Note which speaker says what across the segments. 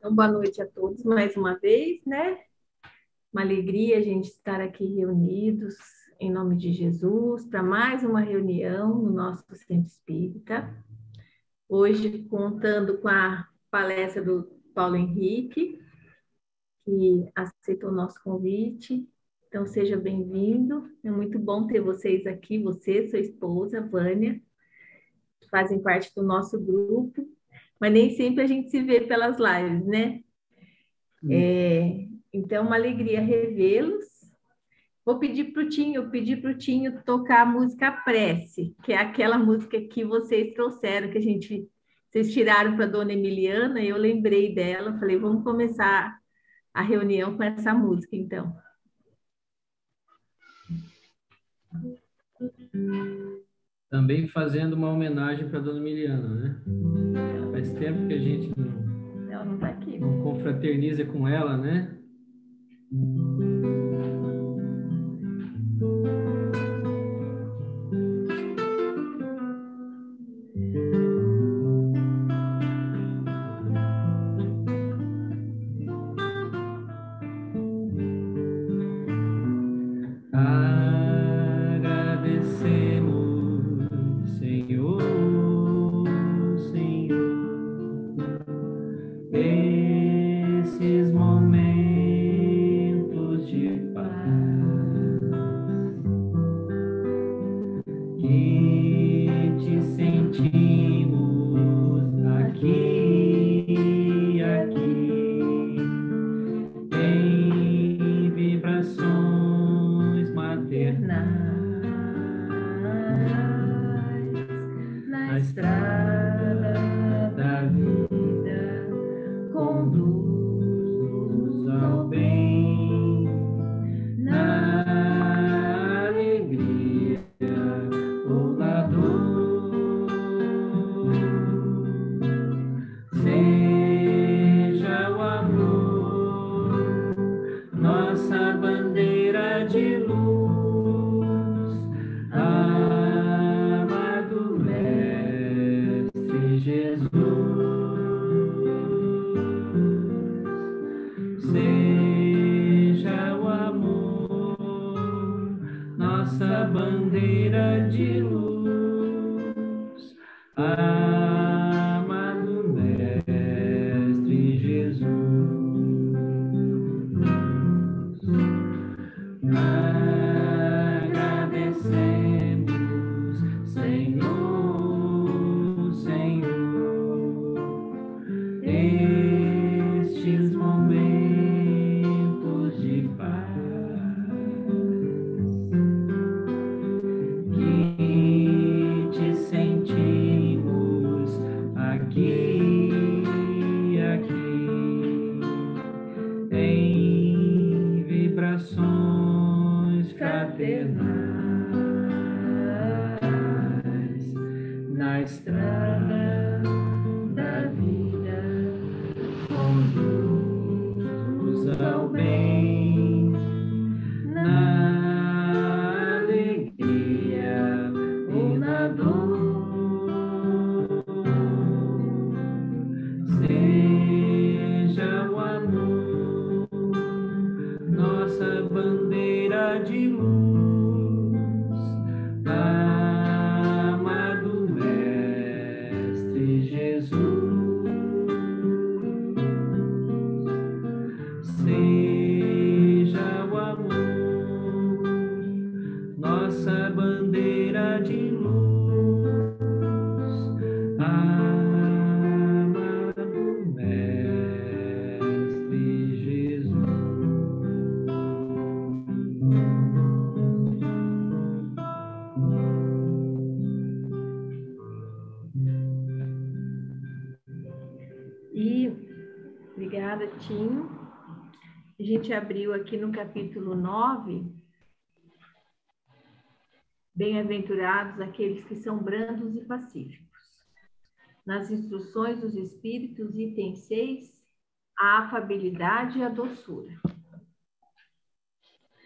Speaker 1: Então, boa noite a todos mais uma vez, né? Uma alegria a gente estar aqui reunidos em nome de Jesus para mais uma reunião no nosso Centro Espírita. Hoje, contando com a palestra do Paulo Henrique, que aceitou o nosso convite. Então, seja bem-vindo. É muito bom ter vocês aqui, você, sua esposa, Vânia, que fazem parte do nosso grupo, mas nem sempre a gente se vê pelas lives, né? Então, uma alegria revê-los. Vou pedir para o Tinho tocar a música Prece, que é aquela música que vocês trouxeram, vocês tiraram para a Dona Emiliana, e eu lembrei dela, falei, vamos começar a reunião com essa música, então.
Speaker 2: Também fazendo uma homenagem para a Dona Emiliana, né? Faz tempo que a gente
Speaker 1: Não está aqui.
Speaker 2: não confraterniza com ela, né? Agradecemos, Senhor, esses momentos de paz que te sentimos aqui, em vibrações maternais, na estrada da vida, conduz-nos ao bem, na alegria ou na dor. Seja o amor nossa bandeira de luz, amado Mestre Jesus. Seja o amor nossa bandeira de luz, amado Mestre Jesus. Agradecemos, Senhor, estes momentos de paz que te sentimos aqui, em vibrações fraternais, na estrada da vida, conduz-nos ao bem, na alegria ou na dor. Seja o amor nossa bandeira de luz, amado Mestre Jesus. Seja o amor nossa bandeira de luz, amado Mestre Jesus.
Speaker 1: E obrigada, Tinho. A gente abriu aqui no capítulo 9. Bem-aventurados aqueles que são brandos e pacíficos. Nas instruções dos Espíritos, item 6, a afabilidade e a doçura.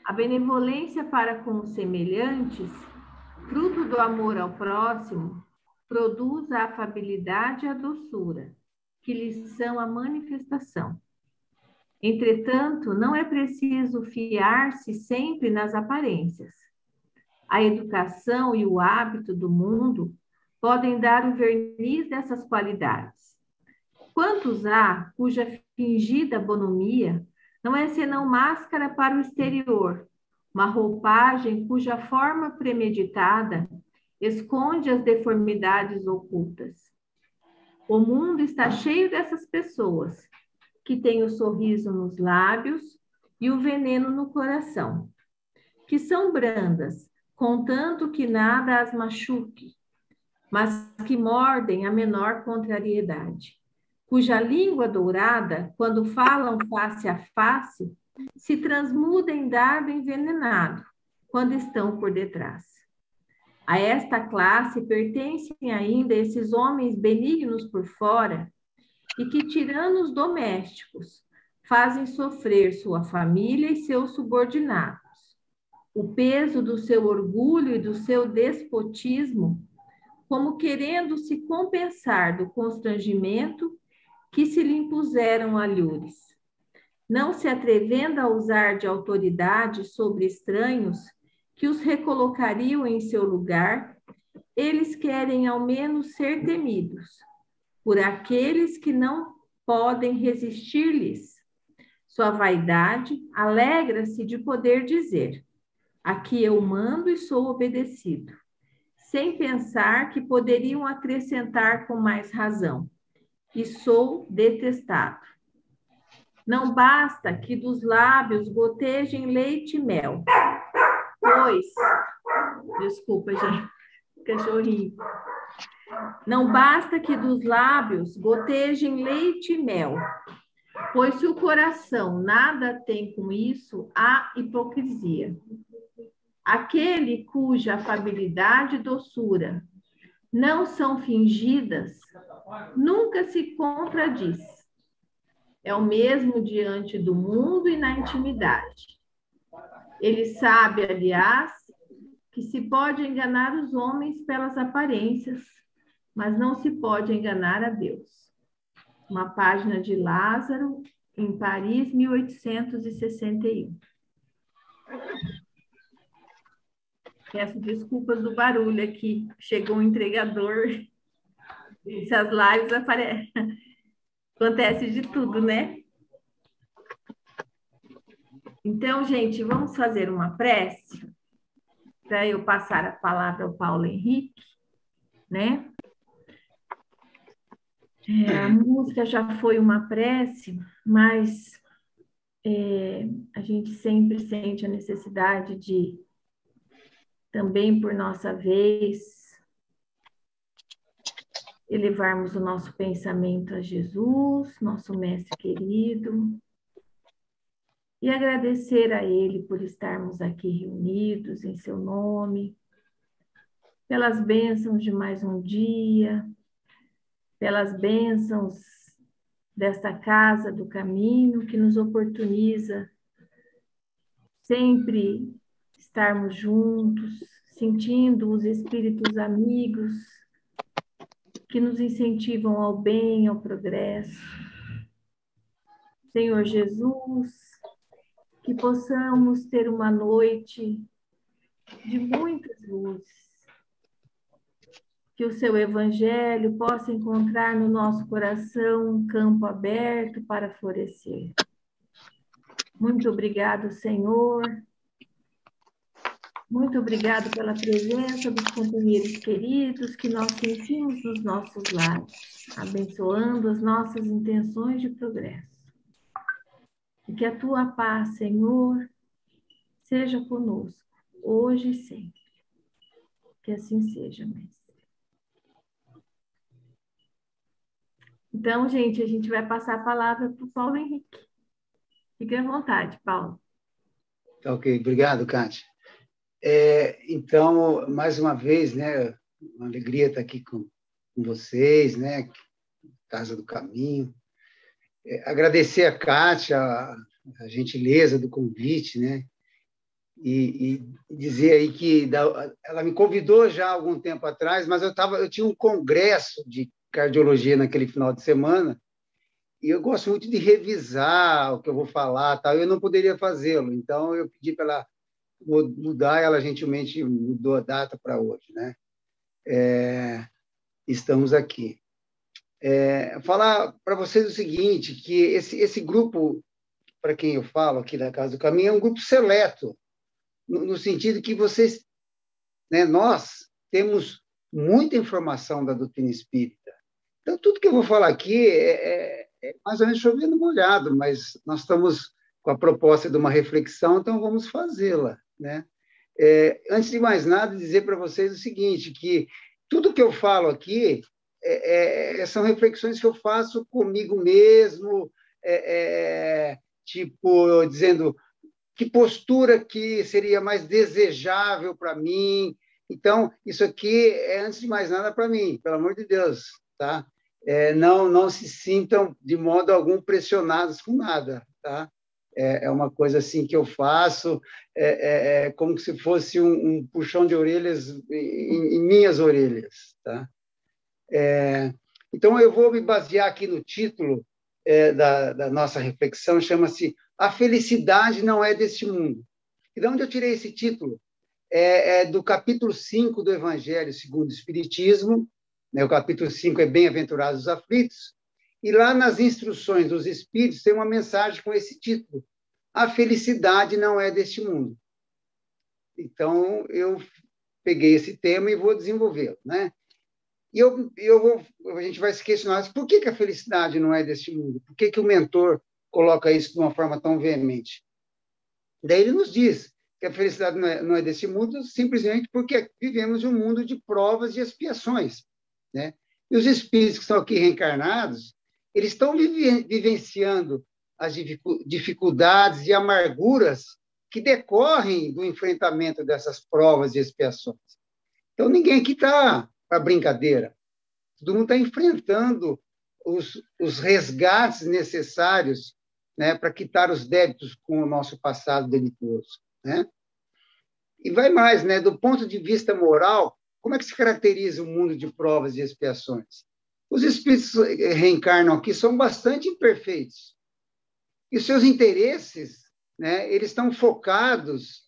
Speaker 1: A benevolência para com os semelhantes, fruto do amor ao próximo, produz a afabilidade e a doçura, que lhes são a manifestação. Entretanto, não é preciso fiar-se sempre nas aparências. A educação e o hábito do mundo podem dar o verniz dessas qualidades. Quantos há cuja fingida bonomia não é senão máscara para o exterior, uma roupagem cuja forma premeditada esconde as deformidades ocultas? O mundo está cheio dessas pessoas que têm o sorriso nos lábios e o veneno no coração, que são brandas, contanto que nada as machuque, mas que mordem a menor contrariedade, cuja língua dourada, quando falam face a face, se transmuda em dardo envenenado, quando estão por detrás. A esta classe pertencem ainda esses homens benignos por fora e que, tiranos domésticos, fazem sofrer sua família e seus subordinados. O peso do seu orgulho e do seu despotismo, como querendo se compensar do constrangimento que se lhe impuseram alhures. Não se atrevendo a usar de autoridade sobre estranhos que os recolocariam em seu lugar, eles querem ao menos ser temidos por aqueles que não podem resistir-lhes. Sua vaidade alegra-se de poder dizer: aqui eu mando e sou obedecido, sem pensar que poderiam acrescentar com mais razão: e sou detestado. Não basta que dos lábios gotejem leite e mel, pois... Desculpa, gente, cachorrinho. Não basta que dos lábios gotejem leite e mel, pois se o coração nada tem com isso, há hipocrisia. Aquele cuja afabilidade e doçura não são fingidas, nunca se contradiz. É o mesmo diante do mundo e na intimidade. Ele sabe, aliás, que se pode enganar os homens pelas aparências, mas não se pode enganar a Deus. Uma página de Lázaro, em Paris, 1861. Peço desculpas do barulho aqui. Chegou um entregador. Se as lives aparecem. Acontece de tudo, né? Então, gente, vamos fazer uma prece para eu passar a palavra ao Paulo Henrique, né? A música já foi uma prece, mas a gente sempre sente a necessidade de, também por nossa vez, elevarmos o nosso pensamento a Jesus, nosso mestre querido, e agradecer a Ele por estarmos aqui reunidos em seu nome, pelas bênçãos de mais um dia, pelas bênçãos desta casa do caminho que nos oportuniza sempre estarmos juntos, sentindo os espíritos amigos que nos incentivam ao bem, ao progresso. Senhor Jesus, que possamos ter uma noite de muitas luzes, que o seu evangelho possa encontrar no nosso coração um campo aberto para florescer. Muito obrigado, Senhor. Muito obrigado pela presença dos companheiros queridos que nós sentimos nos nossos lares, abençoando as nossas intenções de progresso. E que a tua paz, Senhor, seja conosco, hoje e sempre. Que assim seja, Mestre. Então, gente, a gente vai passar a palavra para o Paulo Henrique. Fique à vontade, Paulo.
Speaker 3: Ok, obrigado, Kátia. Então, mais uma vez, né, uma alegria estar aqui com vocês, né, Casa do Caminho. Agradecer a Kátia a gentileza do convite, né, e dizer aí que ela me convidou já há algum tempo atrás, mas eu tinha um congresso de cardiologia naquele final de semana, eu gosto muito de revisar o que eu vou falar, tal. Eu não poderia fazê-lo, então eu pedi para ela mudar, ela gentilmente mudou a data para hoje, né? Estamos aqui. Falar para vocês o seguinte, que esse grupo, para quem eu falo aqui da Casa do Caminho, é um grupo seleto, no sentido que vocês, né, nós temos muita informação da doutrina espírita. Então, tudo que eu vou falar aqui é mais ou menos chovendo molhado, mas nós estamos com a proposta de uma reflexão, então vamos fazê-la, né? Antes de mais nada, dizer para vocês o seguinte, que tudo que eu falo aqui são reflexões que eu faço comigo mesmo, tipo, dizendo que postura que seria mais desejável para mim. Então, isso aqui é, antes de mais nada, para mim, pelo amor de Deus, tá? Não se sintam, de modo algum, pressionados com nada, tá? É uma coisa assim que eu faço, como se fosse um puxão de orelhas em minhas orelhas, tá? Então, eu vou me basear aqui no título da nossa reflexão, chama-se A Felicidade Não É Deste Mundo. E de onde eu tirei esse título? Do capítulo 5 do Evangelho segundo o Espiritismo, né? O capítulo 5 é Bem-aventurados os aflitos, e lá nas instruções dos Espíritos tem uma mensagem com esse título: A felicidade não é deste mundo. Então, eu peguei esse tema e vou desenvolvê-lo, né? E a gente vai se questionar, por que a felicidade não é deste mundo? Por que o mentor coloca isso de uma forma tão veemente? Daí ele nos diz que a felicidade não é deste mundo simplesmente porque vivemos em um mundo de provas e expiações, né? E os espíritos que estão aqui reencarnados, eles estão vivenciando as dificuldades e amarguras que decorrem do enfrentamento dessas provas e expiações. Então, ninguém aqui está para brincadeira. Todo mundo está enfrentando os resgates necessários, né, para quitar os débitos com o nosso passado delituoso, né? E vai mais, né? Do ponto de vista moral, como é que se caracteriza o mundo de provas e expiações? Os espíritos reencarnam aqui são bastante imperfeitos. E os seus interesses, né, eles estão focados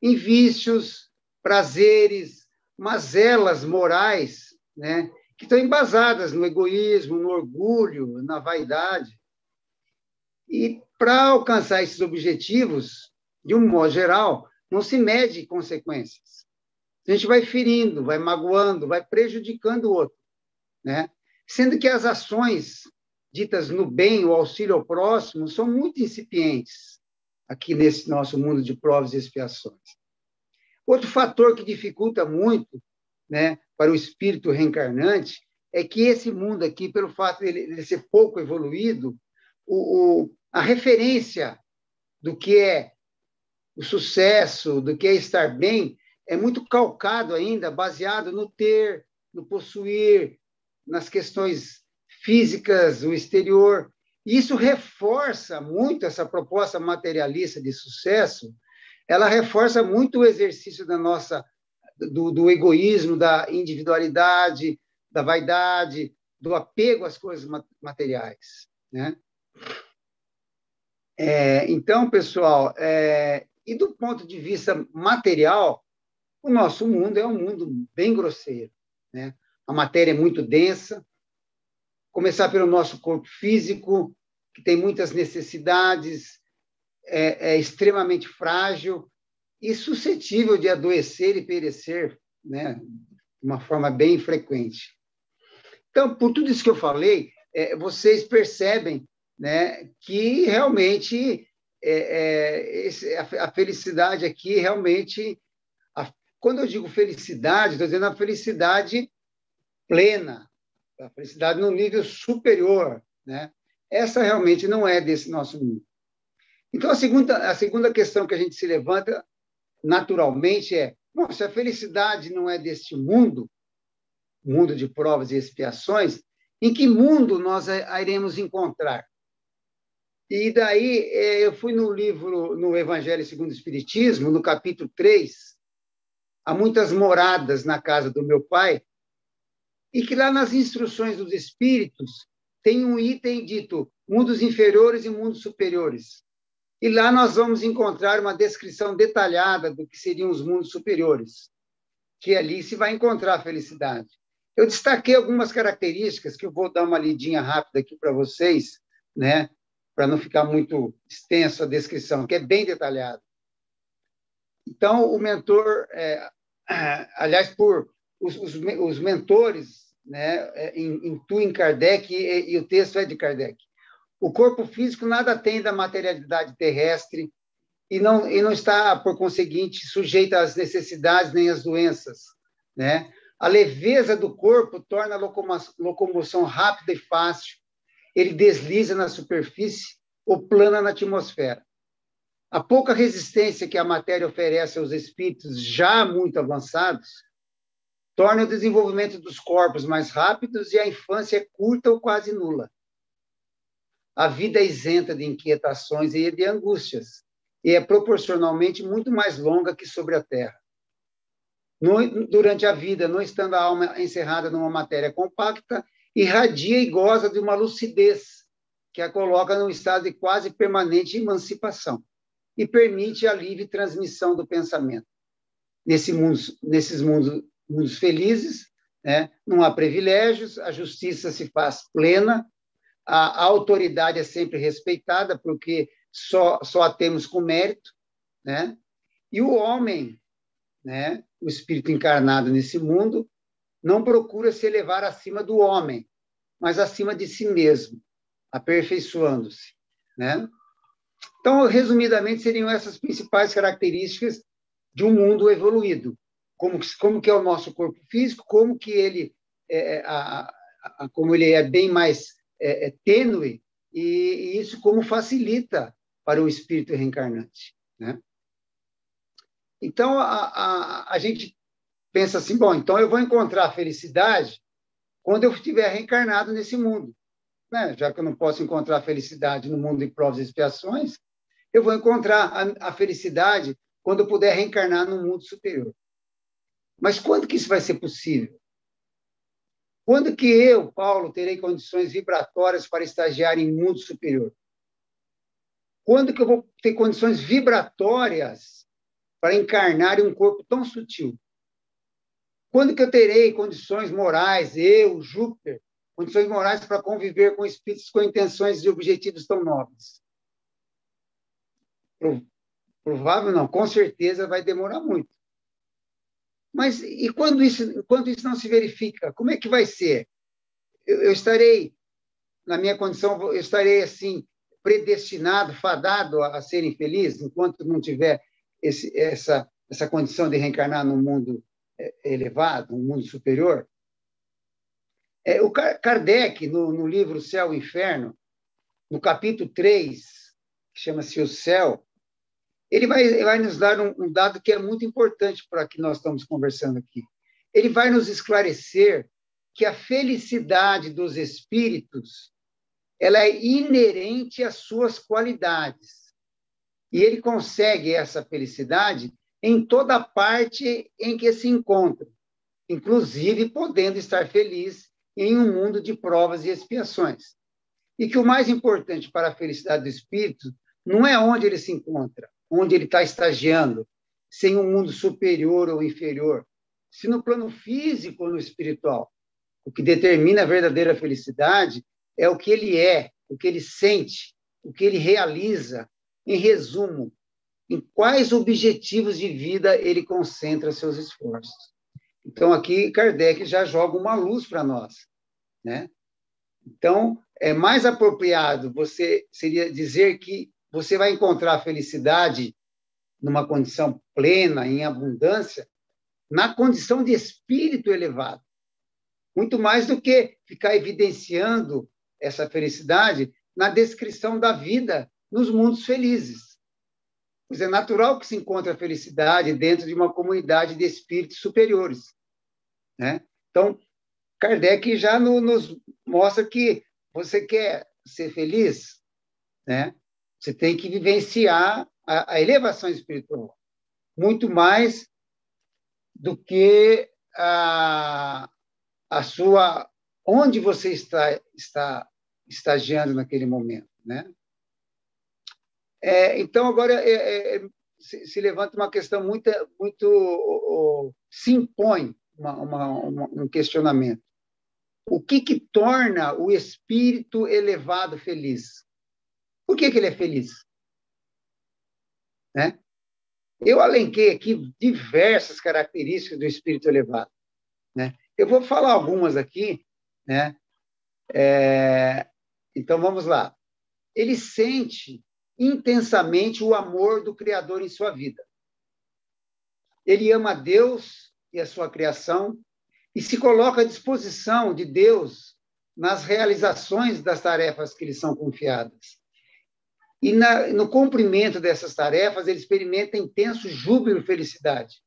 Speaker 3: em vícios, prazeres, mazelas morais, né, que estão embasadas no egoísmo, no orgulho, na vaidade. E para alcançar esses objetivos, de um modo geral, não se mede consequências. A gente vai ferindo, vai magoando, vai prejudicando o outro, né? Sendo que as ações ditas no bem, o auxílio ao próximo, são muito incipientes aqui nesse nosso mundo de provas e expiações. Outro fator que dificulta muito, né, para o espírito reencarnante é que esse mundo aqui, pelo fato de ele ser pouco evoluído, a referência do que é o sucesso, do que é estar bem, é muito calcado ainda, baseado no ter, no possuir, nas questões físicas, o exterior. E isso reforça muito essa proposta materialista de sucesso, ela reforça muito o exercício do egoísmo, da individualidade, da vaidade, do apego às coisas materiais, né? Então, pessoal, e do ponto de vista material, o nosso mundo é um mundo bem grosseiro, né? A matéria é muito densa. Começar pelo nosso corpo físico, que tem muitas necessidades, é extremamente frágil e suscetível de adoecer e perecer, né, de uma forma bem frequente. Então, por tudo isso que eu falei, vocês percebem, né, que realmente a felicidade aqui, realmente, quando eu digo felicidade, estou dizendo a felicidade plena, a felicidade num nível superior, né? Essa realmente não é desse nosso mundo. Então, a segunda questão que a gente se levanta naturalmente bom, se a felicidade não é deste mundo, mundo de provas e expiações, em que mundo nós a iremos encontrar? E daí eu fui no livro, no Evangelho segundo o Espiritismo, no capítulo 3, há muitas moradas na casa do meu pai, e que lá nas instruções dos espíritos tem um item dito: mundos inferiores e mundos superiores. E lá nós vamos encontrar uma descrição detalhada do que seriam os mundos superiores, que ali se vai encontrar a felicidade. Eu destaquei algumas características que eu vou dar uma lidinha rápida aqui para vocês, né, para não ficar muito extenso a descrição, que é bem detalhada. Então, o mentor, aliás, os mentores, né, intuem Kardec, e o texto é de Kardec. O corpo físico nada tem da materialidade terrestre e não está, por conseguinte, sujeito às necessidades nem às doenças, né? A leveza do corpo torna a locomoção rápida e fácil. Ele desliza na superfície ou plana na atmosfera. A pouca resistência que a matéria oferece aos espíritos já muito avançados torna o desenvolvimento dos corpos mais rápidos e a infância é curta ou quase nula. A vida é isenta de inquietações e de angústias, e é proporcionalmente muito mais longa que sobre a Terra. Durante a vida, não estando a alma encerrada numa matéria compacta, irradia e goza de uma lucidez que a coloca num estado de quase permanente emancipação e permite a livre transmissão do pensamento. Nesses mundos felizes, né, não há privilégios, a justiça se faz plena, a autoridade é sempre respeitada, porque só a temos com mérito, né? E o homem, né, o espírito encarnado nesse mundo, não procura se elevar acima do homem, mas acima de si mesmo, aperfeiçoando-se, né? Então, resumidamente, seriam essas principais características de um mundo evoluído. Como que é o nosso corpo físico, como que ele como ele é bem mais tênue, e isso como facilita para o espírito reencarnante, né? Então, a gente pensa assim, bom, então eu vou encontrar a felicidade quando eu estiver reencarnado nesse mundo, né? Já que eu não posso encontrar a felicidade no mundo de provas e expiações, eu vou encontrar a felicidade quando eu puder reencarnar no mundo superior. Mas quando que isso vai ser possível? Quando que eu, Paulo, terei condições vibratórias para estagiar em mundo superior? Quando que eu vou ter condições vibratórias para encarnar em um corpo tão sutil? Quando que eu terei condições morais, eu, Júpiter, condições morais para conviver com espíritos com intenções e objetivos tão nobres? Provável não, com certeza vai demorar muito. Mas enquanto isso não se verifica, como é que vai ser? Eu estarei, na minha condição, eu estarei assim, predestinado, fadado a ser infeliz, enquanto não tiver essa condição de reencarnar num mundo elevado, um mundo superior? O Kardec, no livro Céu e Inferno, no capítulo 3, que chama-se O Céu, ele vai nos dar um dado que é muito importante para o que nós estamos conversando aqui. Ele vai nos esclarecer que a felicidade dos espíritos ela é inerente às suas qualidades. E ele consegue essa felicidade em toda parte em que se encontra, inclusive podendo estar feliz em um mundo de provas e expiações. E que o mais importante para a felicidade do espírito não é onde ele se encontra, onde ele está estagiando, se em um mundo superior ou inferior, se no plano físico ou no espiritual. O que determina a verdadeira felicidade é o que ele é, o que ele sente, o que ele realiza. Em resumo, em quais objetivos de vida ele concentra seus esforços. Então, aqui, Kardec já joga uma luz para nós, né? Então, é mais apropriado seria dizer que você vai encontrar a felicidade numa condição plena, em abundância, na condição de espírito elevado. Muito mais do que ficar evidenciando essa felicidade na descrição da vida nos mundos felizes. Pois é natural que se encontre a felicidade dentro de uma comunidade de espíritos superiores, né? Então, Kardec já nos mostra que você quer ser feliz, né? Você tem que vivenciar a elevação espiritual, muito mais do que a sua onde você está estagiando naquele momento, né? Então, agora se levanta uma questão muito se impõe um questionamento. O que torna o espírito elevado feliz? Por que ele é feliz? Né? Eu alenquei aqui diversas características do espírito elevado. Né? Eu vou falar algumas aqui. Né? Então, vamos lá. Ele sente intensamente o amor do Criador em sua vida. Ele ama Deus e a sua criação e se coloca à disposição de Deus nas realizações das tarefas que lhe são confiadas. E no cumprimento dessas tarefas, ele experimenta intenso júbilo e felicidade,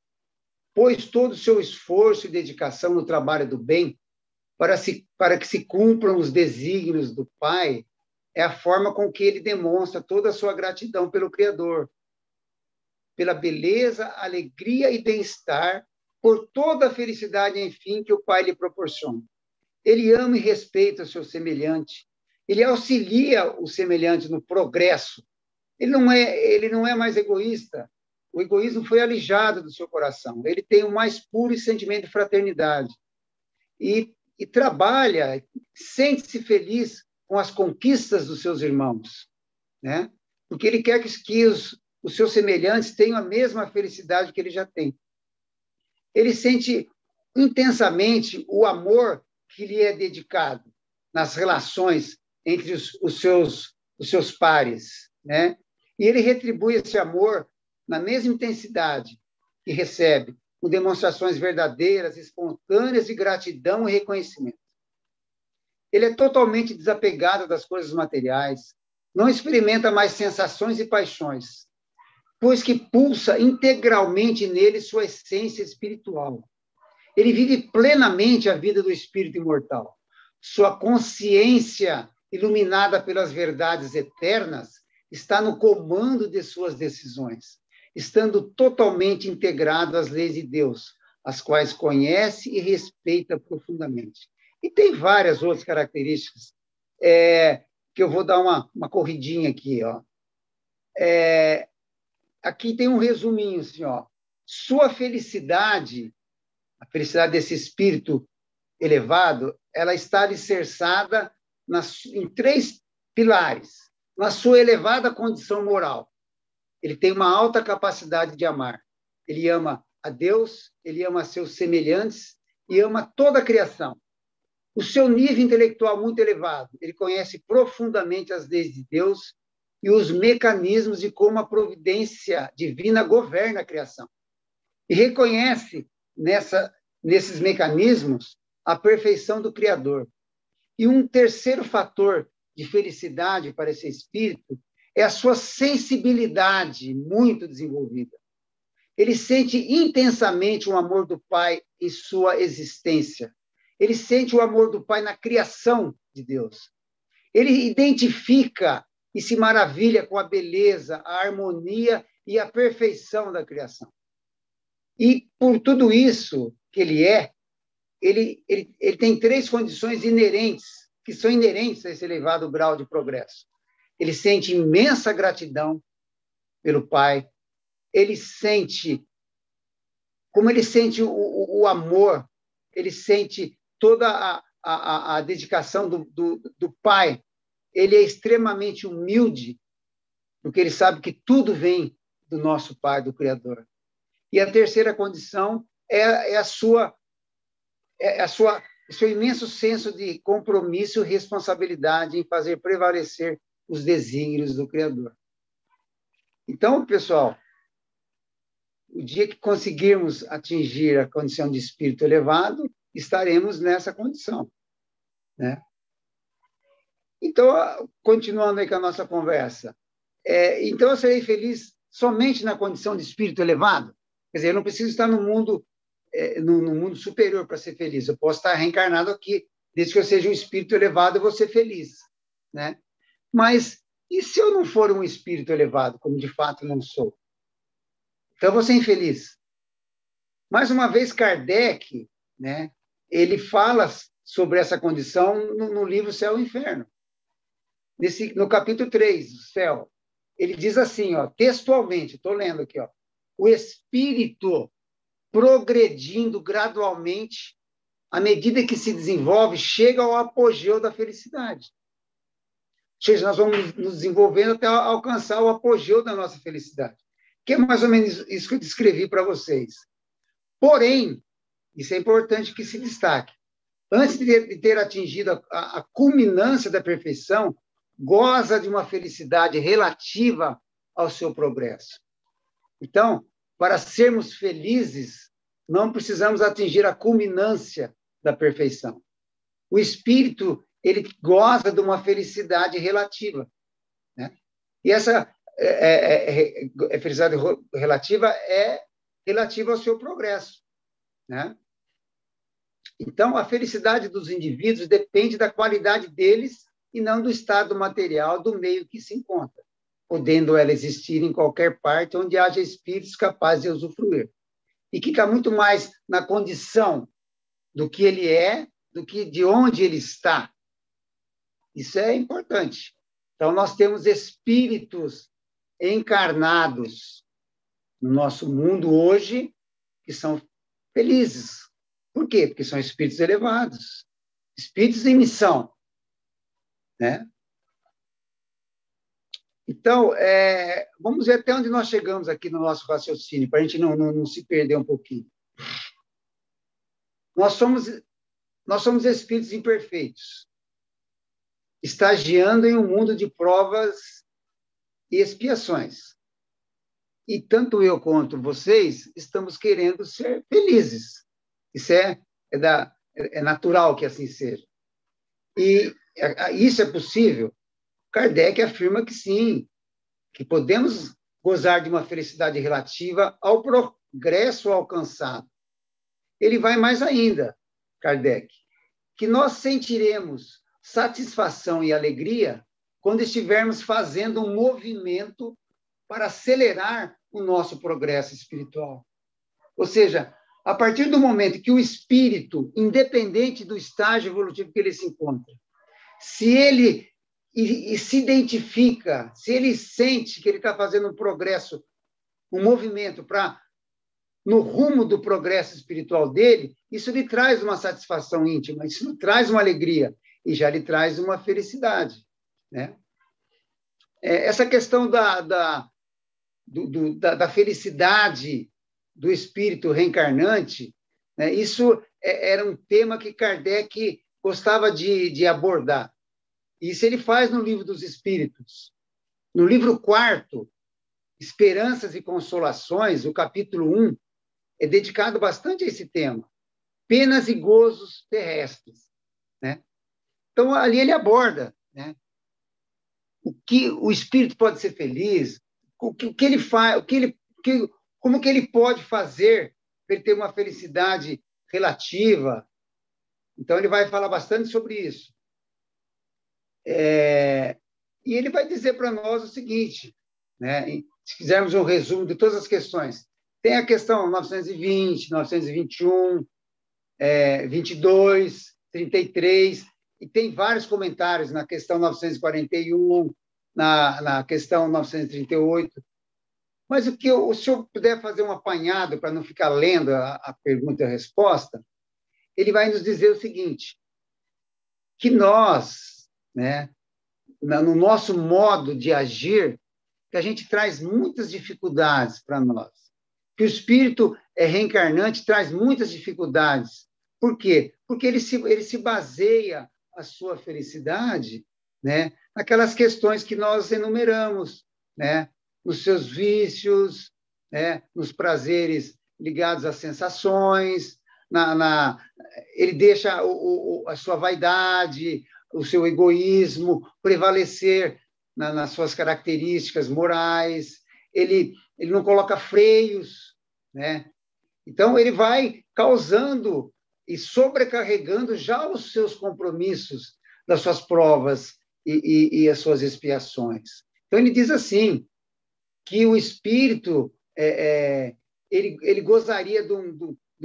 Speaker 3: pois todo o seu esforço e dedicação no trabalho do bem, para que se cumpram os desígnios do Pai, é a forma com que ele demonstra toda a sua gratidão pelo Criador, pela beleza, alegria e bem-estar, por toda a felicidade, enfim, que o Pai lhe proporciona. Ele ama e respeita o seu semelhante, ele auxilia o semelhante no progresso. Ele não é mais egoísta. O egoísmo foi alijado do seu coração. Ele tem o mais puro sentimento de fraternidade. E trabalha, sente-se feliz com as conquistas dos seus irmãos, né? Porque ele quer que os seus semelhantes tenham a mesma felicidade que ele já tem. Ele sente intensamente o amor que lhe é dedicado nas relações entre os seus pares, né? E ele retribui esse amor na mesma intensidade que recebe, com demonstrações verdadeiras, espontâneas de gratidão e reconhecimento. Ele é totalmente desapegado das coisas materiais, não experimenta mais sensações e paixões, pois que pulsa integralmente nele sua essência espiritual. Ele vive plenamente a vida do espírito imortal. Sua consciência, iluminada pelas verdades eternas, está no comando de suas decisões, estando totalmente integrado às leis de Deus, as quais conhece e respeita profundamente. E tem várias outras características que eu vou dar uma corridinha aqui. Ó. Aqui tem um resuminho. Assim, ó. Sua felicidade, a felicidade desse espírito elevado, ela está alicerçada em 3 pilares. Na sua elevada condição moral. Ele tem uma alta capacidade de amar. Ele ama a Deus, ele ama seus semelhantes e ama toda a criação. O seu nível intelectual muito elevado. Ele conhece profundamente as leis de Deus e os mecanismos de como a providência divina governa a criação. E reconhece nesses mecanismos a perfeição do Criador. E um terceiro fator de felicidade para esse espírito é a sua sensibilidade muito desenvolvida. Ele sente intensamente o amor do Pai em sua existência. Ele sente o amor do Pai na criação de Deus. Ele identifica e se maravilha com a beleza, a harmonia e a perfeição da criação. E por tudo isso que ele tem 3 condições inerentes, que são inerentes a esse elevado grau de progresso. Ele sente imensa gratidão pelo Pai, ele sente, como ele sente o amor, ele sente toda a dedicação do Pai, ele é extremamente humilde, porque ele sabe que tudo vem do nosso Pai, do Criador. E a terceira condição é o seu imenso senso de compromisso e responsabilidade em fazer prevalecer os desígnios do Criador. Então, pessoal, o dia que conseguirmos atingir a condição de espírito elevado, estaremos nessa condição, né? Então, continuando aí com a nossa conversa, então eu serei feliz somente na condição de espírito elevado? Quer dizer, eu não preciso estar no mundo superior para ser feliz. Eu posso estar reencarnado aqui. Desde que eu seja um espírito elevado, eu vou ser feliz, né? Mas e se eu não for um espírito elevado, como de fato não sou? Então, eu vou ser infeliz. Mais uma vez, Kardec, né, ele fala sobre essa condição no livro Céu e Inferno. no capítulo 3, o céu, ele diz assim, ó, textualmente, estou lendo aqui, ó, o espírito progredindo gradualmente, à medida que se desenvolve, chega ao apogeu da felicidade. Ou seja, nós vamos nos desenvolvendo até alcançar o apogeu da nossa felicidade. Que é mais ou menos isso que eu descrevi para vocês. Porém, isso é importante que se destaque, antes de ter atingido a culminância da perfeição, goza de uma felicidade relativa ao seu progresso. Então, para sermos felizes, não precisamos atingir a culminância da perfeição. O espírito, ele goza de uma felicidade relativa, né? E essa felicidade relativa é relativa ao seu progresso, né? Então, a felicidade dos indivíduos depende da qualidade deles e não do estado material do meio que se encontra, podendo ela existir em qualquer parte onde haja espíritos capazes de usufruir. E que está muito mais na condição do que ele é do que de onde ele está. Isso é importante. Então, nós temos espíritos encarnados no nosso mundo hoje que são felizes. Por quê? Porque são espíritos elevados, espíritos em missão, né? Então, vamos ver até onde nós chegamos aqui no nosso raciocínio, para a gente não se perder um pouquinho. Nós somos espíritos imperfeitos, estagiando em um mundo de provas e expiações. E tanto eu quanto vocês estamos querendo ser felizes. Isso é natural que assim seja. E isso é possível? Kardec afirma que sim, que podemos gozar de uma felicidade relativa ao progresso alcançado. Ele vai mais ainda, Kardec, que nós sentiremos satisfação e alegria quando estivermos fazendo um movimento para acelerar o nosso progresso espiritual. Ou seja, a partir do momento que o espírito, independente do estágio evolutivo que ele se encontra, se ele se identifica, se ele sente que ele está fazendo um progresso, um movimento no rumo do progresso espiritual dele, isso lhe traz uma satisfação íntima, isso lhe traz uma alegria e já lhe traz uma felicidade, né? Essa questão da felicidade do espírito reencarnante, né, isso era um tema que Kardec gostava de abordar. Isso ele faz no Livro dos Espíritos. No livro 4, Esperanças e Consolações, o capítulo 1, é dedicado bastante a esse tema. Penas e gozos terrestres, né? Então, ali ele aborda, né, o que o espírito pode ser feliz, o que ele faz, como que ele pode fazer para ele ter uma felicidade relativa. Então, ele vai falar bastante sobre isso. E ele vai dizer para nós o seguinte, né? Se fizermos um resumo de todas as questões, tem a questão 920, 921, 22, 33, e tem vários comentários na questão 941, na questão 938. Mas o senhor puder fazer um apanhado para não ficar lendo a pergunta e a resposta, ele vai nos dizer o seguinte, que nós, né, no nosso modo de agir, que a gente traz muitas dificuldades para nós. Que o espírito reencarnante traz muitas dificuldades. Por quê? Porque ele se baseia a sua felicidade, né, naquelas questões que nós enumeramos, né, nos seus vícios, né, nos prazeres ligados às sensações, ele deixa a sua vaidade, o seu egoísmo prevalecer nas suas características morais, ele não coloca freios, né? Então, ele vai causando e sobrecarregando já os seus compromissos das suas provas e as suas expiações. Então, ele diz assim, que o espírito, ele gozaria de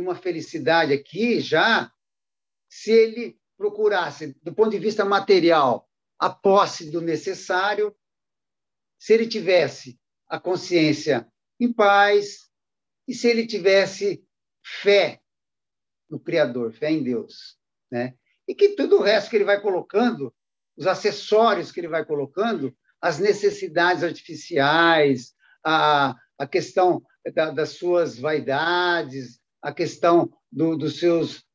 Speaker 3: uma felicidade aqui já, se ele procurasse, do ponto de vista material, a posse do necessário, se ele tivesse a consciência em paz e se ele tivesse fé no Criador, fé em Deus, né? E que tudo o resto que ele vai colocando, os acessórios que ele vai colocando, as necessidades artificiais, a questão das suas vaidades, a questão dos seus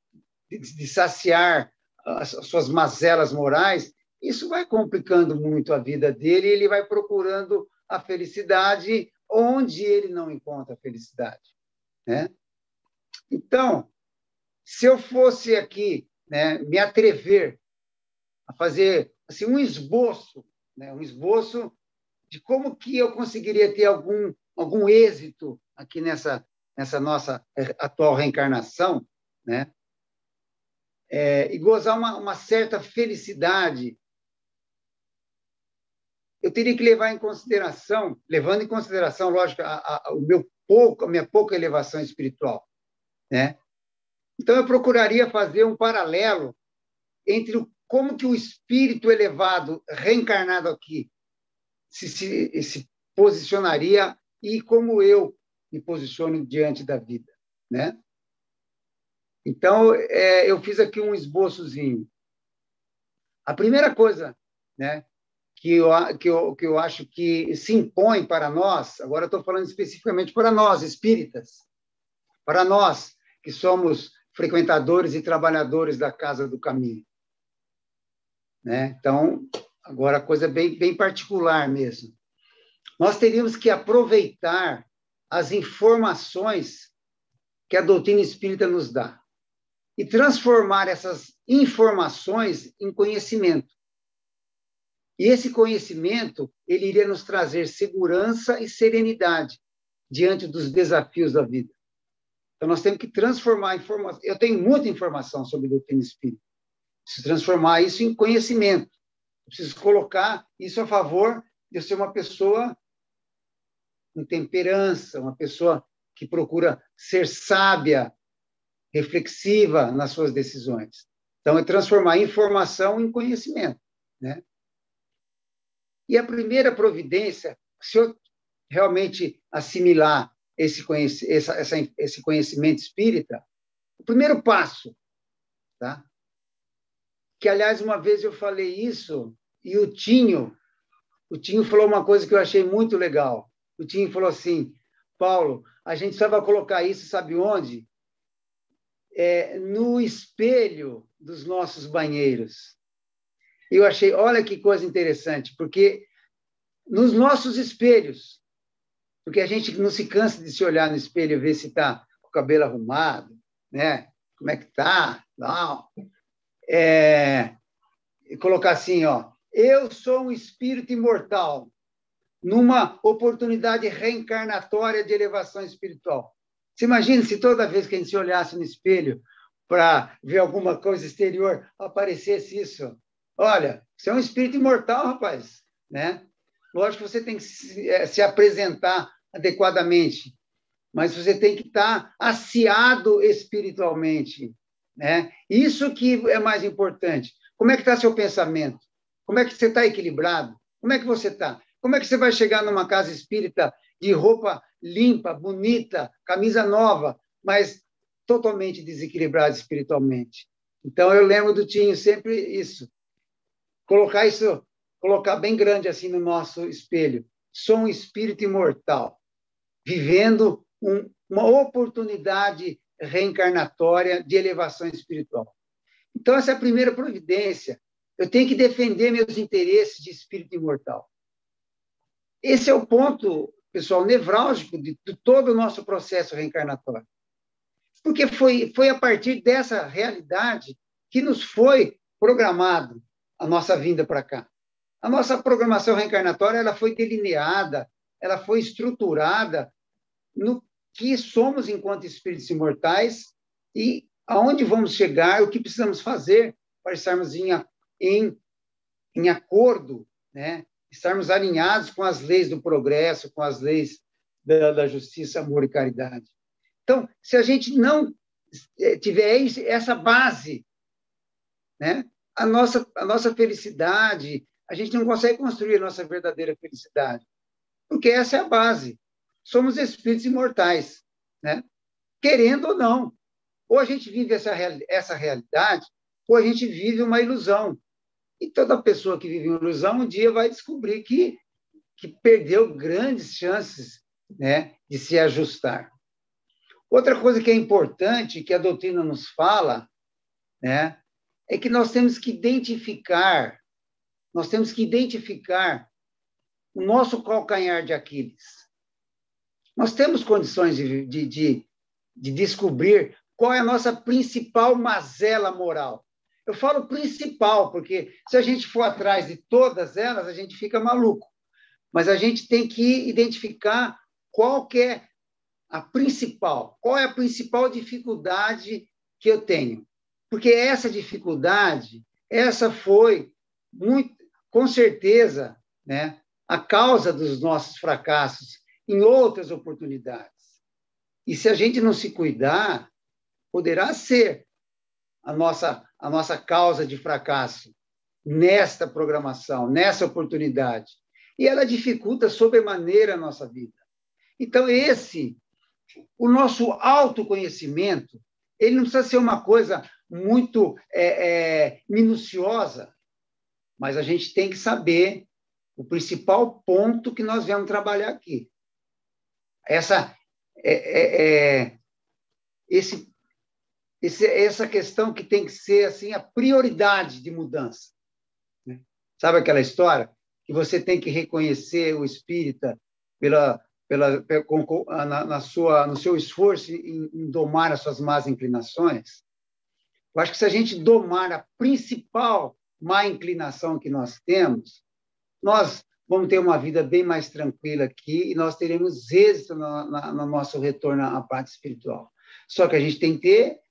Speaker 3: de saciar as suas mazelas morais, isso vai complicando muito a vida dele e ele vai procurando a felicidade onde ele não encontra a felicidade, né? Então, se eu fosse aqui, né, me atrever a fazer assim, um esboço, né, um esboço de como que eu conseguiria ter algum êxito aqui nessa nossa atual reencarnação, né? E gozar uma certa felicidade, eu teria que levar em consideração, levando em consideração, lógico, a minha pouca elevação espiritual, né? Então, eu procuraria fazer um paralelo entre como que o espírito elevado, reencarnado aqui, se posicionaria e como eu me posiciono diante da vida, né? Então, eu fiz aqui um esboçozinho. A primeira coisa, né, que eu acho que se impõe para nós, agora estou falando especificamente para nós, espíritas, para nós que somos frequentadores e trabalhadores da Casa do Caminho, né? Então, agora a coisa é bem particular mesmo. Nós teríamos que aproveitar as informações que a doutrina espírita nos dá e transformar essas informações em conhecimento. E esse conhecimento, ele iria nos trazer segurança e serenidade diante dos desafios da vida. Então, nós temos que transformar a informação. Eu tenho muita informação sobre a doutrina espírita. Preciso transformar isso em conhecimento. Eu preciso colocar isso a favor de eu ser uma pessoa com temperança, uma pessoa que procura ser sábia, reflexiva nas suas decisões. Então, é transformar informação em conhecimento, né? E a primeira providência, se eu realmente assimilar esse conhecimento espírita, o primeiro passo, tá? Que, aliás, uma vez eu falei isso e o Tinho falou uma coisa que eu achei muito legal. O Tinho falou assim: Paulo, a gente só vai colocar isso, sabe onde? No espelho dos nossos banheiros. E eu achei, olha que coisa interessante, porque nos nossos espelhos, porque a gente não se cansa de se olhar no espelho e ver se está com o cabelo arrumado, né? Como é que está? Não. E colocar assim, ó, eu sou um espírito imortal, numa oportunidade reencarnatória de elevação espiritual. Você imagina se toda vez que a gente se olhasse no espelho para ver alguma coisa exterior, aparecesse isso. Olha, você é um espírito imortal, rapaz, né? Lógico que você tem que se apresentar adequadamente, mas você tem que estar aciado espiritualmente, né? Isso que é mais importante. Como é que está seu pensamento? Como é que você está equilibrado? Como é que você está? Como é que você vai chegar numa casa espírita de roupa limpa, bonita, camisa nova, mas totalmente desequilibrado espiritualmente? Então, eu lembro do Tinho sempre isso. Colocar bem grande assim no nosso espelho. Sou um espírito imortal, vivendo uma oportunidade reencarnatória de elevação espiritual. Então, essa é a primeira providência. Eu tenho que defender meus interesses de espírito imortal. Esse é o ponto, pessoal, nevrálgico de todo o nosso processo reencarnatório. Porque foi a partir dessa realidade que nos foi programado a nossa vinda para cá. A nossa programação reencarnatória ela foi delineada, ela foi estruturada no que somos enquanto espíritos imortais e aonde vamos chegar, o que precisamos fazer para estarmos em acordo, né? Estarmos alinhados com as leis do progresso, com as leis da justiça, amor e caridade. Então, se a gente não tiver essa base, né? A nossa felicidade, a gente não consegue construir a nossa verdadeira felicidade, porque essa é a base. Somos espíritos imortais, né? Querendo ou não. Ou a gente vive essa realidade, ou a gente vive uma ilusão. E toda pessoa que vive uma ilusão, um dia vai descobrir que perdeu grandes chances, né, de se ajustar. Outra coisa que é importante, que a doutrina nos fala, né, é que nós temos que identificar o nosso calcanhar de Aquiles. Nós temos condições de descobrir qual é a nossa principal mazela moral. Eu falo principal, porque se a gente for atrás de todas elas, a gente fica maluco. Mas a gente tem que identificar qual é a principal dificuldade que eu tenho. Porque essa dificuldade, essa foi, com certeza, né, a causa dos nossos fracassos em outras oportunidades. E se a gente não se cuidar, poderá ser a nossa causa de fracasso nesta programação, nessa oportunidade. E ela dificulta sobremaneira a nossa vida. Então, o nosso autoconhecimento, ele não precisa ser uma coisa muito minuciosa, mas a gente tem que saber o principal ponto que nós viemos trabalhar aqui. Essa questão que tem que ser assim, a prioridade de mudança. Sabe aquela história que você tem que reconhecer o espírita no seu esforço em domar as suas más inclinações? Eu acho que se a gente domar a principal má inclinação que nós temos, nós vamos ter uma vida bem mais tranquila aqui e nós teremos êxito no nosso retorno à parte espiritual. Só que a gente tem que ter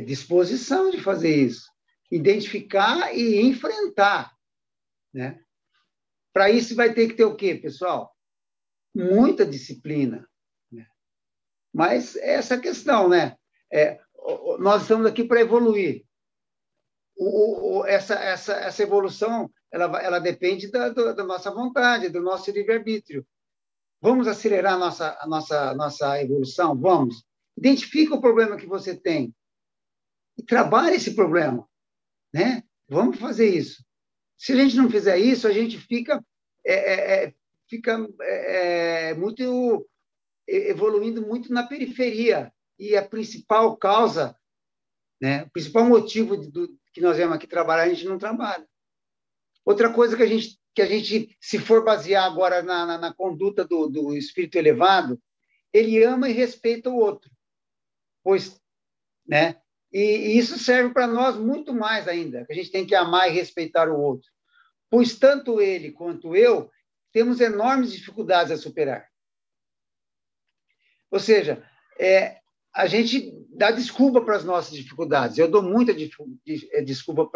Speaker 3: disposição de fazer isso, identificar e enfrentar, né? Para isso vai ter que ter o quê, pessoal? Muita disciplina, né? Mas essa questão, né? Nós estamos aqui para evoluir. Essa evolução, ela depende da nossa vontade, do nosso livre-arbítrio. Vamos acelerar a nossa evolução? Vamos. Identifica o problema que você tem e trabalhe esse problema, né? Vamos fazer isso. Se a gente não fizer isso, a gente fica evoluindo muito na periferia. E a principal causa, né, o principal motivo que nós viemos aqui trabalhar, a gente não trabalha. Outra coisa que a gente se for basear agora na conduta do espírito elevado, ele ama e respeita o outro. Pois, né? E isso serve para nós muito mais ainda, que a gente tem que amar e respeitar o outro. Pois tanto ele quanto eu temos enormes dificuldades a superar. Ou seja, a gente dá desculpa para as nossas dificuldades. Eu dou muita desculpa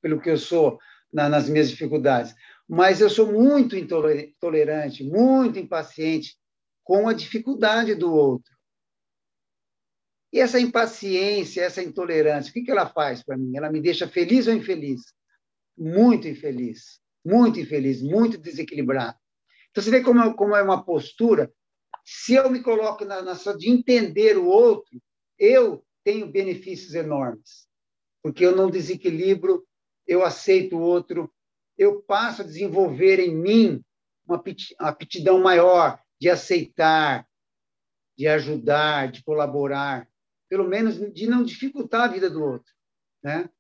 Speaker 3: pelo que eu sou nas minhas dificuldades. Mas eu sou muito intolerante, muito impaciente com a dificuldade do outro. E essa impaciência, essa intolerância, o que ela faz para mim? Ela me deixa feliz ou infeliz? Muito infeliz, muito desequilibrado. Então, você vê como é uma postura. Se eu me coloco de entender o outro, eu tenho benefícios enormes, porque eu não desequilibro, eu aceito o outro, eu passo a desenvolver em mim uma aptidão maior de aceitar, de ajudar, de colaborar, pelo menos de não dificultar a vida do outro, né?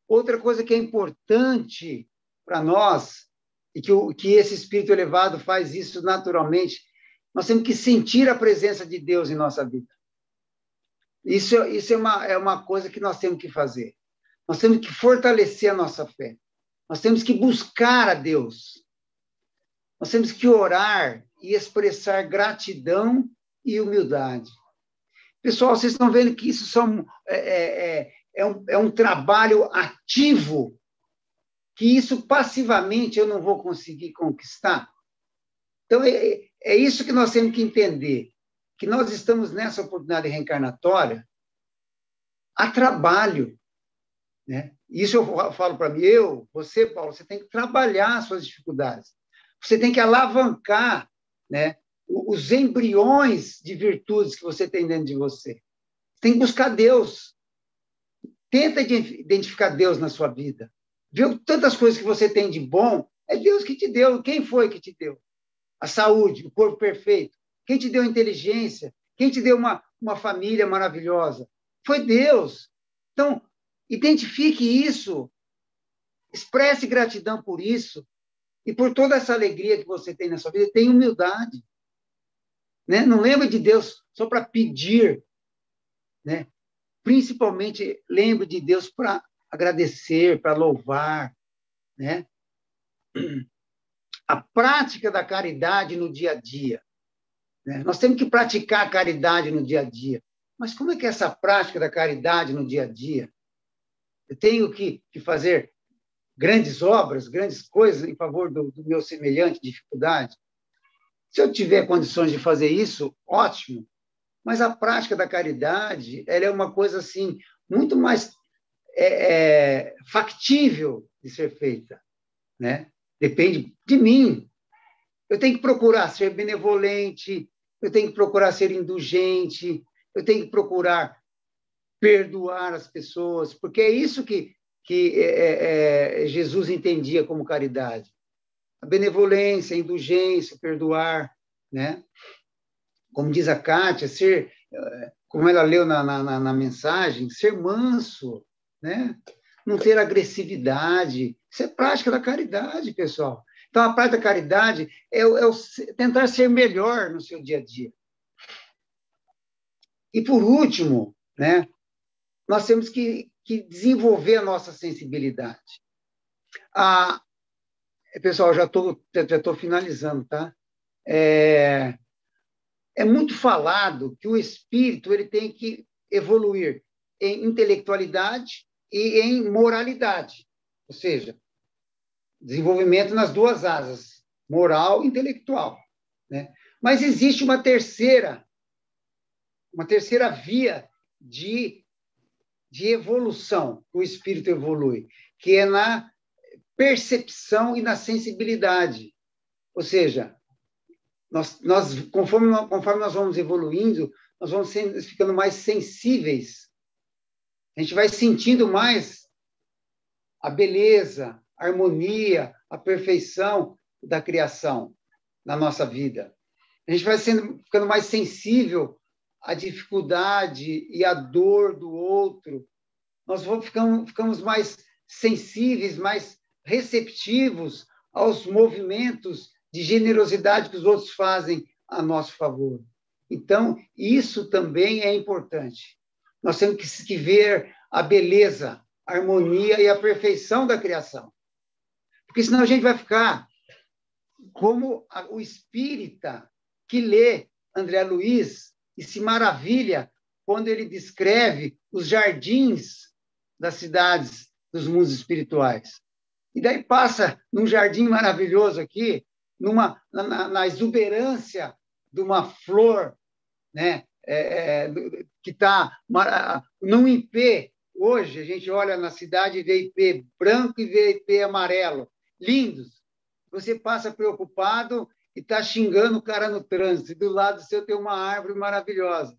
Speaker 3: Outra coisa que é importante para nós, e que esse espírito elevado faz isso naturalmente, nós temos que sentir a presença de Deus em nossa vida. Isso é uma coisa que nós temos que fazer. Nós temos que fortalecer a nossa fé. Nós temos que buscar a Deus. Nós temos que orar e expressar gratidão e humildade. Pessoal, vocês estão vendo que isso é um trabalho ativo, que isso passivamente eu não vou conseguir conquistar. Então, é isso que nós temos que entender, que nós estamos nessa oportunidade reencarnatória a trabalho, né? Isso eu falo para mim, você, Paulo, você tem que trabalhar as suas dificuldades. Você tem que alavancar, né, os embriões de virtudes que você tem dentro de você. Você tem que buscar Deus. Tenta identificar Deus na sua vida. Viu tantas coisas que você tem de bom, é Deus que te deu. Quem foi que te deu? A saúde, o corpo perfeito. Quem te deu a inteligência? Quem te deu uma família maravilhosa? Foi Deus. Então, identifique isso. Expresse gratidão por isso. E por toda essa alegria que você tem na sua vida, tenha humildade. Né? Não lembre de Deus só para pedir. Né? Principalmente, lembre de Deus para agradecer, para louvar. Né? A prática da caridade no dia a dia. Né? Nós temos que praticar a caridade no dia a dia. Mas como é que é essa prática da caridade no dia a dia? Eu tenho que fazer grandes obras, grandes coisas em favor do meu semelhante, dificuldade. Se eu tiver condições de fazer isso, ótimo. Mas a prática da caridade, ela é uma coisa assim muito mais factível de ser feita, né? Depende de mim. Eu tenho que procurar ser benevolente, eu tenho que procurar ser indulgente, eu tenho que procurar perdoar as pessoas, porque é isso que Jesus entendia como caridade. A benevolência, a indulgência, perdoar, né? Como diz a Kátia, como ela leu na mensagem, ser manso, né? Não ter agressividade. Isso é prática da caridade, pessoal. Então, a prática da caridade é tentar ser melhor no seu dia a dia. E, por último, né, nós temos que desenvolver a nossa sensibilidade. Pessoal, já estou finalizando, tá? É muito falado que o espírito ele tem que evoluir em intelectualidade e em moralidade, ou seja, desenvolvimento nas duas asas, moral e intelectual, né? Mas existe uma terceira via de evolução, que o espírito evolui, que é na percepção e na sensibilidade, ou seja, conforme nós vamos evoluindo, nós vamos ficando mais sensíveis. A gente vai sentindo mais a beleza, a harmonia, a perfeição da criação na nossa vida. A gente vai ficando mais sensível à dificuldade e à dor do outro. Nós ficamos mais sensíveis, mais receptivos aos movimentos de generosidade que os outros fazem a nosso favor. Então, isso também é importante. Nós temos que ver a beleza, a harmonia e a perfeição da criação. Porque senão a gente vai ficar como o espírita que lê André Luiz e se maravilha quando ele descreve os jardins das cidades dos mundos espirituais. E daí passa num jardim maravilhoso aqui, na exuberância de uma flor, né, que está num ipê. Hoje, a gente olha na cidade e vê ipê branco e vê ipê amarelo. Lindos. Você passa preocupado e está xingando o cara no trânsito. E do lado seu tem uma árvore maravilhosa.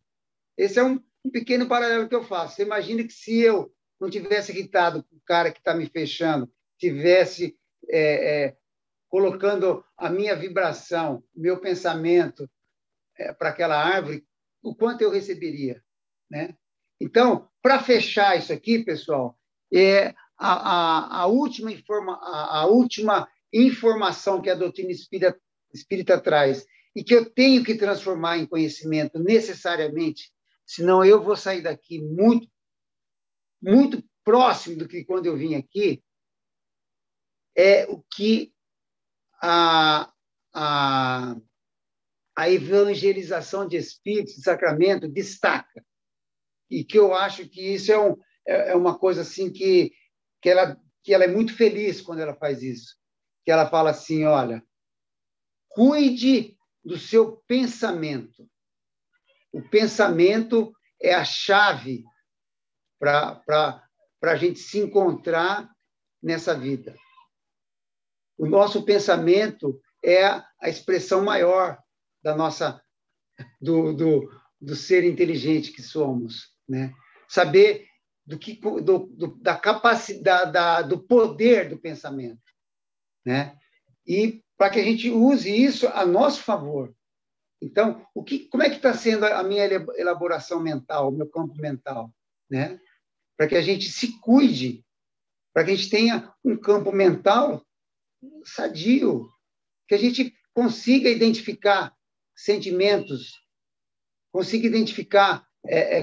Speaker 3: Esse é um pequeno paralelo que eu faço. Você imagina que se eu não tivesse irritado com o cara que está me fechando, tivesse colocando a minha vibração, o meu pensamento para aquela árvore, o quanto eu receberia, né? Então, para fechar isso aqui, pessoal, a última informação que a doutrina espírita traz e que eu tenho que transformar em conhecimento necessariamente, senão eu vou sair daqui muito, muito próximo do que quando eu vim aqui, é o que a evangelização de espíritos, de sacramento, destaca. E que eu acho que isso é uma coisa assim que ela é muito feliz quando ela faz isso. Que ela fala assim, olha, cuide do seu pensamento. O pensamento é a chave para para a gente se encontrar nessa vida. O nosso pensamento é a expressão maior da nossa do ser inteligente que somos, né? Saber da capacidade, do poder do pensamento, né? E para que a gente use isso a nosso favor. Então, como é que está sendo a minha elaboração mental, o meu campo mental, né? Para que a gente se cuide, para que a gente tenha um campo mental sadio, que a gente consiga identificar sentimentos, consiga identificar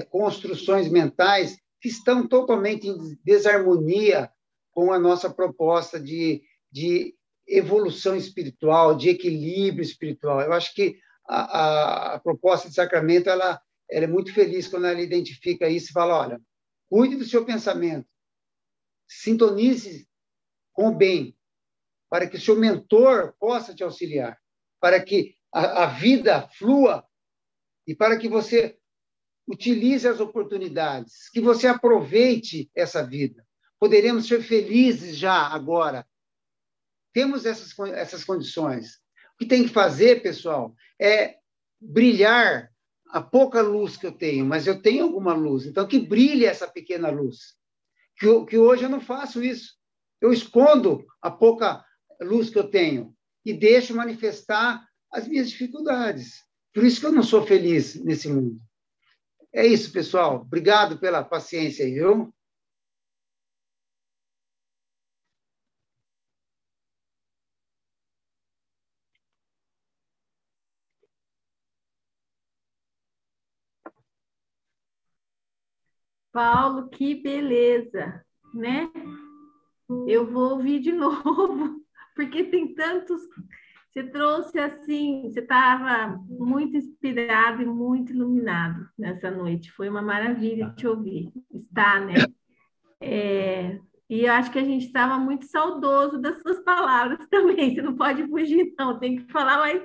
Speaker 3: construções mentais que estão totalmente em desarmonia com a nossa proposta de evolução espiritual, de equilíbrio espiritual. Eu acho que a proposta de Sacramento ela é muito feliz quando ela identifica isso e fala, olha, cuide do seu pensamento, sintonize com o bem, para que o seu mentor possa te auxiliar, para que a vida flua e para que você utilize as oportunidades, que você aproveite essa vida. Poderemos ser felizes já agora. Temos essas condições. O que tem que fazer, pessoal, é brilhar a pouca luz que eu tenho, mas eu tenho alguma luz. Então, que brilhe essa pequena luz. Que hoje eu não faço isso. Eu escondo a pouca luz que eu tenho e deixo manifestar as minhas dificuldades. Por isso que eu não sou feliz nesse mundo. É isso, pessoal. Obrigado pela paciência aí, viu?
Speaker 1: Paulo, que beleza, né? Eu vou ouvir de novo, porque tem tantos. Você trouxe assim, você estava muito inspirado e muito iluminado nessa noite. Foi uma maravilha te ouvir. Está, né? E eu acho que a gente estava muito saudoso das suas palavras também. Você não pode fugir, não. Tem que falar mais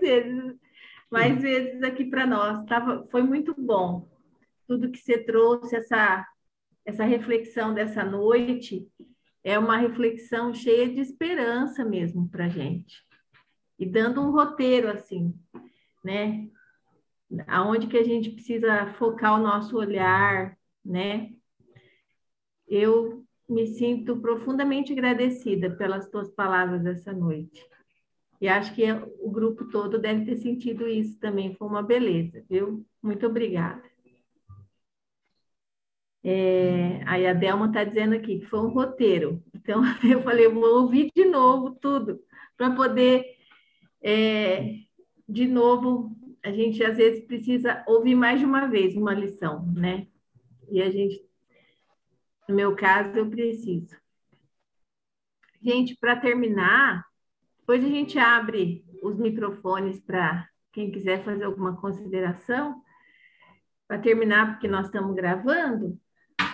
Speaker 1: vezes aqui para nós. Foi muito bom. Tudo que você trouxe, essa reflexão dessa noite, é uma reflexão cheia de esperança mesmo para a gente. E dando um roteiro, assim, né? Aonde que a gente precisa focar o nosso olhar, né? Eu me sinto profundamente agradecida pelas tuas palavras essa noite. E acho que o grupo todo deve ter sentido isso também. Foi uma beleza, viu? Muito obrigada. Aí a Delma está dizendo aqui que foi um roteiro. Então, eu falei, eu vou ouvir de novo tudo, para poder, de novo, a gente às vezes precisa ouvir mais de uma vez uma lição, né? E a gente, no meu caso, eu preciso. Gente, para terminar, depois a gente abre os microfones para quem quiser fazer alguma consideração. Para terminar, porque nós estamos gravando,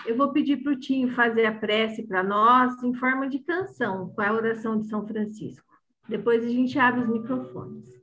Speaker 1: eu vou pedir para o Tinho fazer a prece para nós em forma de canção, com a oração de São Francisco. Depois a gente abre os microfones.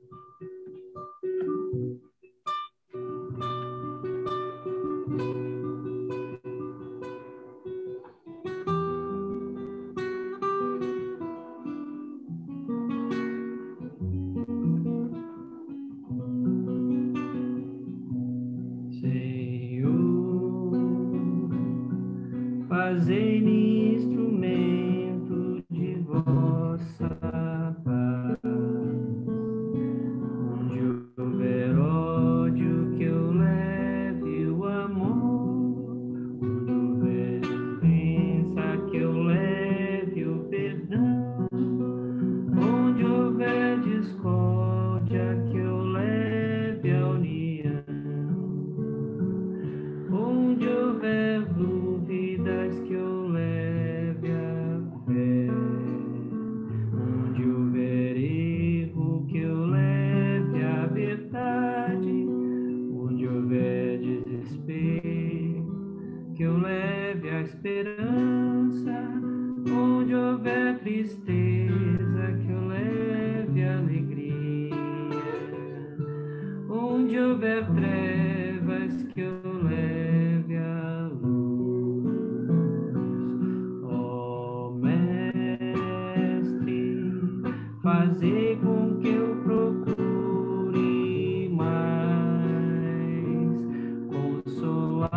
Speaker 2: Fazei-me instrumento de vossa paz. Onde houver ódio, que eu leve o amor. Onde houver ofensa, que eu leve o perdão. Onde houver discórdia, que eu leve a união. Onde houver dúvidas, que eu leve a fé. Onde houver erro, que eu leve a verdade. Onde houver desespero, que eu leve a esperança. Onde houver tristeza, que eu leve a alegria. Onde houver trevas, que eu leve a luz. fazer com que eu procure mais consolar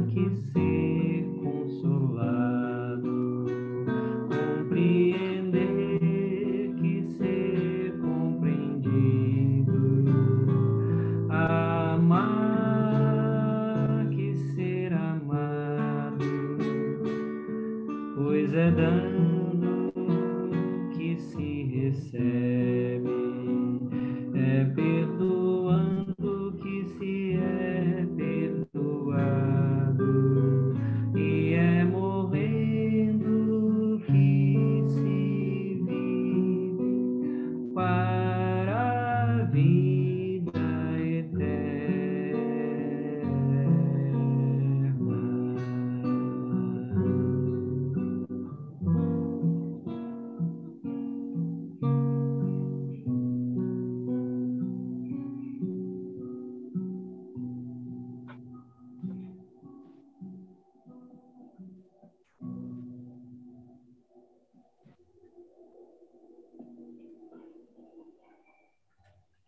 Speaker 2: que ser consolado, compreender que ser compreendido, amar que ser amado, pois é dando que se recebe, é perdoando que se é perdoado, e é morrendo que se vive para a vida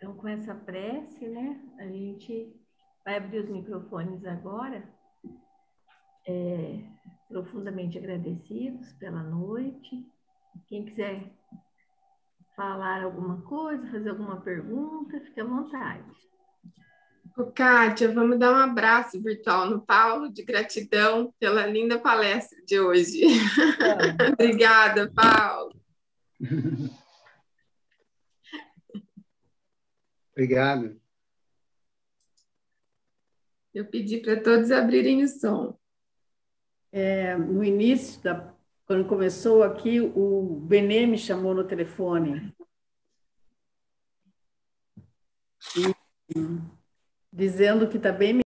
Speaker 1: Então, com essa prece, né, a gente vai abrir os microfones agora, profundamente agradecidos pela noite. Quem quiser falar alguma coisa, fazer alguma pergunta, fique à vontade.
Speaker 4: Ô, Kátia, vamos dar um abraço virtual no Paulo, de gratidão pela linda palestra de hoje. Obrigada, Paulo.
Speaker 3: Obrigado.
Speaker 4: Eu pedi para todos abrirem o som.
Speaker 5: No início, quando começou aqui, o Benê me chamou no telefone. Dizendo que está bem